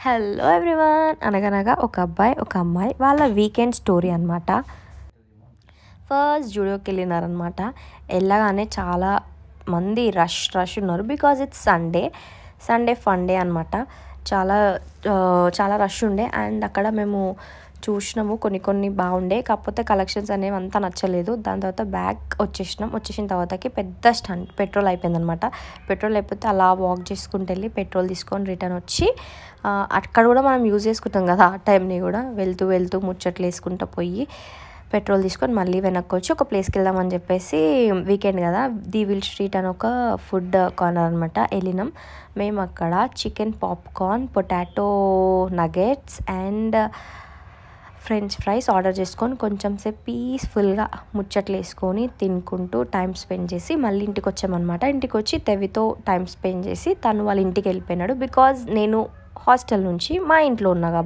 Hello everyone. అనగనగా ఒక అబ్బాయి ఒక అమ్మాయి వాళ్ళ వీకెండ్ స్టోరీ అనమాట. ఫస్ట్ జూడియోకి వెళ్ళినారనమాట. వెళ్ళగానే చాలా మంది రష్ ఉన్నారు. Because it's Sunday fun day అనమాట. చాలా చాలా రష్ ఉండే. అండ్ అక్కడ మేము చూసినాము, కొన్ని బాగుండే, కాకపోతే కలెక్షన్స్ అనేవి అంతా నచ్చలేదు. దాని తర్వాత బ్యాక్ వచ్చేసిన తర్వాతకి పెద్ద స్టంట్ పెట్రోల్ అయిపోయిందనమాట. పెట్రోల్ అయిపోతే అలా వాక్ చేసుకుంటూ వెళ్ళి పెట్రోల్ తీసుకొని రిటర్న్ వచ్చి అక్కడ కూడా మనం యూజ్ చేసుకుంటాం కదా ఆ టైంని కూడా, వెళ్తూ ముచ్చట్లు వేసుకుంటూ పోయి పెట్రోల్ తీసుకొని మళ్ళీ వెనక్కి వచ్చి ఒక ప్లేస్కి వెళ్దామని చెప్పేసి, వీకెండ్ కదా, ది విల్ స్ట్రీట్ అని ఒక ఫుడ్ కార్నర్ అనమాట వెళ్ళినాం మేము. అక్కడ chicken popcorn, potato nuggets and French fries order చేసుకొని కొంచెం సేపు పీస్ఫుల్గా ముచ్చట్లు వేసుకొని తినుకుంటూ టైం స్పెండ్ చేసి మళ్ళీ ఇంటికి వచ్చామన్నమాట. ఇంటికి వచ్చి తెవితో టైం స్పెండ్ చేసి తను వాళ్ళ ఇంటికి వెళ్ళిపోయినాడు. బికాజ్ నేను హాస్టల్ నుంచి మా ఇంట్లో ఉన్నా కాబట్టి.